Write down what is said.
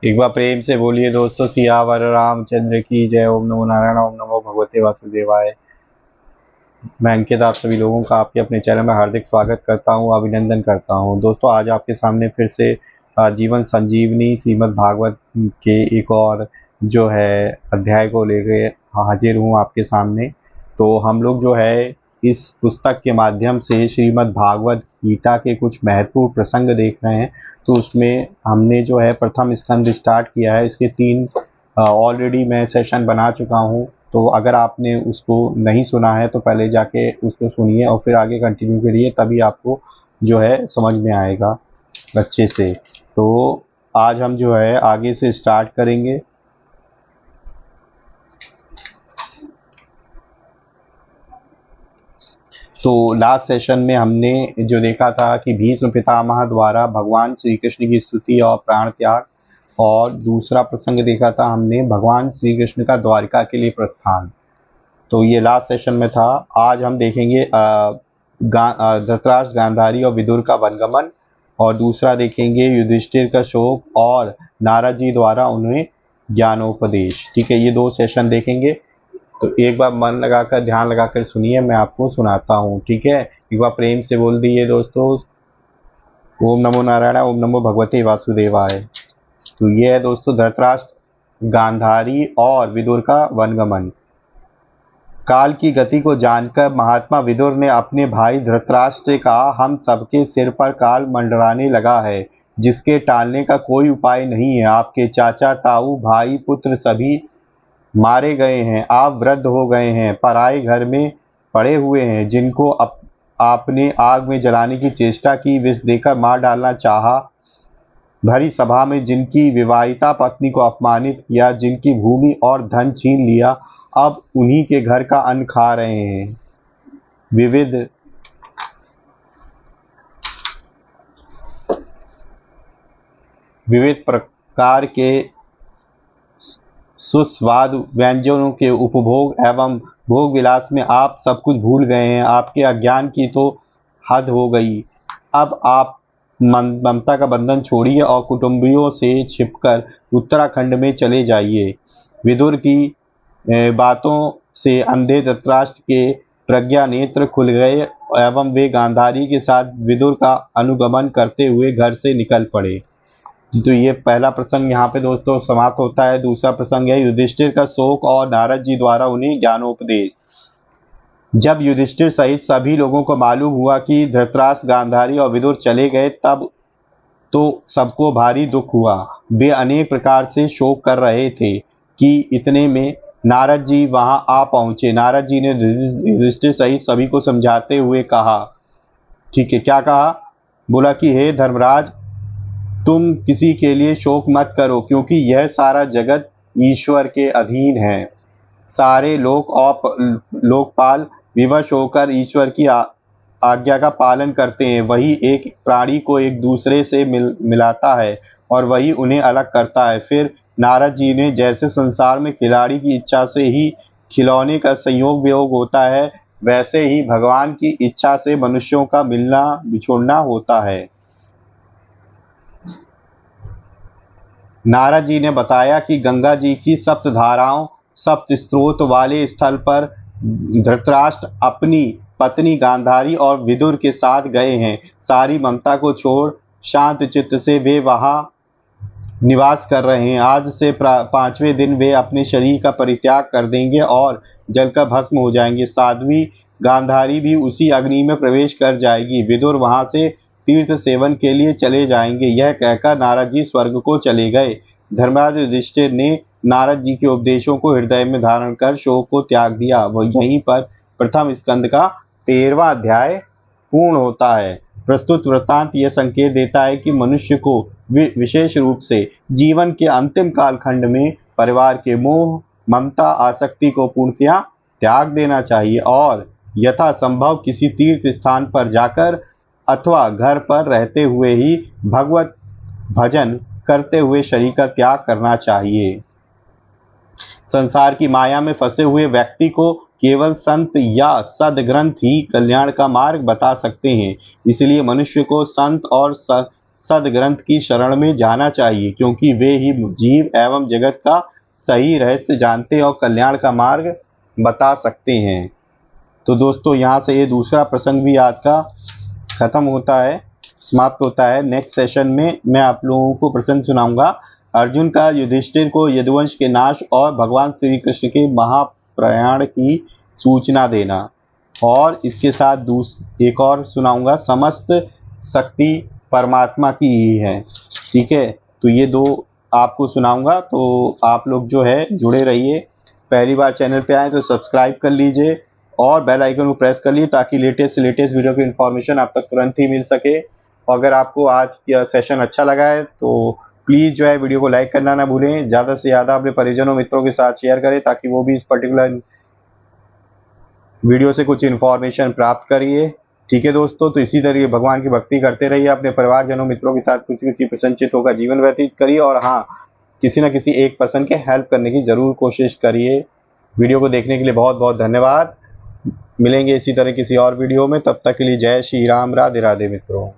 एक बार प्रेम से बोलिए दोस्तों, सियावर रामचंद्र की जय। ओम नमो नारायण, ओम नमो भगवते वासुदेवाय। मैं अंकित आप सभी लोगों का आपके अपने चैनल में हार्दिक स्वागत करता हूं, अभिनंदन करता हूं। दोस्तों आज आपके सामने फिर से जीवन संजीवनी श्रीमद् भागवत के एक और जो है अध्याय को लेकर हाजिर हूं आपके सामने। तो हम लोग जो है इस पुस्तक के माध्यम से श्रीमद् भागवत गीता के कुछ महत्वपूर्ण प्रसंग देख रहे हैं। तो उसमें हमने जो है प्रथम स्कंद स्टार्ट किया है। इसके 3 ऑलरेडी मैं सेशन बना चुका हूँ। तो अगर आपने उसको नहीं सुना है तो पहले जाके उसको सुनिए और फिर आगे कंटिन्यू करिए, तभी आपको जो है समझ में आएगा अच्छे से। तो आज हम जो है आगे से स्टार्ट करेंगे। तो लास्ट सेशन में हमने जो देखा था कि भीष्म पितामह द्वारा भगवान श्री कृष्ण की स्तुति और प्राण त्याग, और दूसरा प्रसंग देखा था हमने भगवान श्री कृष्ण का द्वारिका के लिए प्रस्थान। तो ये लास्ट सेशन में था। आज हम देखेंगे धृतराष्ट्र, गांधारी और विदुर का वनगमन, और दूसरा देखेंगे युधिष्ठिर का शोक और नारद जी द्वारा उन्हें ज्ञानोपदेश। ठीक है, ये 2 सेशन देखेंगे। तो एक बार मन लगाकर ध्यान लगाकर सुनिए, मैं आपको सुनाता हूँ। ठीक है, एक बार प्रेम से बोल दीजिए दोस्तों, ओम नमो नारायण, ओम नमो भगवते वासुदेवाय। तो ये है दोस्तों धृतराष्ट्र, गांधारी और विदुर का वनगमन। काल की गति को जानकर महात्मा विदुर ने अपने भाई धृतराष्ट्र से कहा, हम सबके सिर पर काल मंडराने लगा है, जिसके टालने का कोई उपाय नहीं है। आपके चाचा, ताऊ, भाई, पुत्र सभी मारे गए हैं। आप वृद्ध हो गए हैं, पराए घर में पड़े हुए हैं। जिनको आपने आग में जलाने की चेष्टा की, विष देकर मार डालना चाहा, भरी सभा में जिनकी विवाहिता पत्नी को अपमानित किया, जिनकी भूमि और धन छीन लिया, अब उन्हीं के घर का अन्न खा रहे हैं। विविध प्रकार के सुस्वादु व्यंजनों के उपभोग एवं भोग विलास में आप सब कुछ भूल गए हैं। आपके अज्ञान की तो हद हो गई। अब आप ममता का बंधन छोड़िए और कुटुंबियों से छिपकर उत्तराखंड में चले जाइए। विदुर की बातों से अंधे धृतराष्ट्र के प्रज्ञा नेत्र खुल गए एवं वे गांधारी के साथ विदुर का अनुगमन करते हुए घर से निकल पड़े। तो ये पहला प्रसंग यहाँ पे दोस्तों समाप्त होता है। दूसरा प्रसंग है युधिष्ठिर का शोक और नारद जी द्वारा उन्हें ज्ञानोपदेश। जब युधिष्ठिर सहित सभी लोगों को मालूम हुआ कि धृतराष्ट्र, गांधारी और विदुर चले गए, तब तो सबको भारी दुख हुआ। वे अनेक प्रकार से शोक कर रहे थे कि इतने में नारद जी वहां आ पहुंचे। नारद जी ने युधिष्ठिर सहित सभी को समझाते हुए कहा, ठीक है, क्या कहा? बोला कि हे धर्मराज, तुम किसी के लिए शोक मत करो, क्योंकि यह सारा जगत ईश्वर के अधीन है। सारे लोकपाल विवश होकर ईश्वर की आज्ञा का पालन करते हैं। वही एक प्राणी को एक दूसरे से मिलाता है और वही उन्हें अलग करता है। फिर नारद जी ने जैसे संसार में खिलाड़ी की इच्छा से ही खिलौने का संयोग वियोग होता है, वैसे ही भगवान की इच्छा से मनुष्यों का मिलना बिछुड़ना होता है। नारद जी ने बताया कि गंगा जी की 7 धाराओं, 7 स्रोत वाले स्थल पर धृतराष्ट्र अपनी पत्नी गांधारी और विदुर के साथ गए हैं। सारी ममता को छोड़ शांत चित्त से वे वहां निवास कर रहे हैं। आज से 5वें दिन वे अपने शरीर का परित्याग कर देंगे और जलकर भस्म हो जाएंगे। साध्वी गांधारी भी उसी अग्नि में प्रवेश कर जाएगी। विदुर वहां से तीर्थ सेवन के लिए चले जाएंगे। यह कहकर नारद जी स्वर्ग को चले गए। धर्मराज युधिष्ठिर ने नारद जी के उपदेशों को हृदय में धारण कर शोक को त्याग दिया। वह यहीं पर प्रथम स्कंद का 13वां अध्याय पूर्ण होता है। प्रस्तुत वृत्तांत यह संकेत देता है कि मनुष्य को विशेष रूप से जीवन के अंतिम कालखंड में परिवार के मोह, ममता, आसक्ति को पूर्णतया त्याग देना चाहिए और यथासंभव किसी तीर्थ स्थान पर जाकर अथवा घर पर रहते हुए ही भगवत भजन करते हुए शरीर का त्याग करना चाहिए। संसार की माया में फंसे हुए व्यक्ति को केवल संत या सद्ग्रंथ ही कल्याण का मार्ग बता सकते हैं। इसलिए मनुष्य को संत और सदग्रंथ की शरण में जाना चाहिए, क्योंकि वे ही जीव एवं जगत का सही रहस्य जानते और कल्याण का मार्ग बता सकते हैं। तो दोस्तों यहाँ से ये दूसरा प्रसंग भी आज का खत्म होता है, समाप्त होता है। नेक्स्ट सेशन में मैं आप लोगों को प्रसंग सुनाऊंगा अर्जुन का युधिष्ठिर को यदुवंश के नाश और भगवान श्री कृष्ण के महाप्रयाण की सूचना देना, और इसके साथ एक और सुनाऊंगा समस्त शक्ति परमात्मा की ही है। ठीक है, तो ये दो आपको सुनाऊंगा, तो आप लोग जो है जुड़े रहिए। पहली बार चैनल पे आए तो सब्सक्राइब कर लीजिए और बेल आइकन को प्रेस कर लीजिए, ताकि लेटेस्ट से लेटेस्ट वीडियो की इन्फॉर्मेशन आप तक तुरंत ही मिल सके। और अगर आपको आज का सेशन अच्छा लगा है तो प्लीज़ जो है वीडियो को लाइक करना ना भूलें। ज़्यादा से ज़्यादा अपने परिजनों मित्रों के साथ शेयर करें, ताकि वो भी इस पर्टिकुलर वीडियो से कुछ इन्फॉर्मेशन प्राप्त करिए। ठीक है दोस्तों, तो इसी तरीके भगवान की भक्ति करते रहिए, अपने परिवारजनों मित्रों के साथ खुशी प्रसन्नचित्त होकर जीवन व्यतीत करिए, और हाँ, किसी न किसी एक पर्सन के हेल्प करने की ज़रूर कोशिश करिए। वीडियो को देखने के लिए बहुत बहुत धन्यवाद। मिलेंगे इसी तरह किसी और वीडियो में, तब तक के लिए जय श्री राम, राधे राधे मित्रों।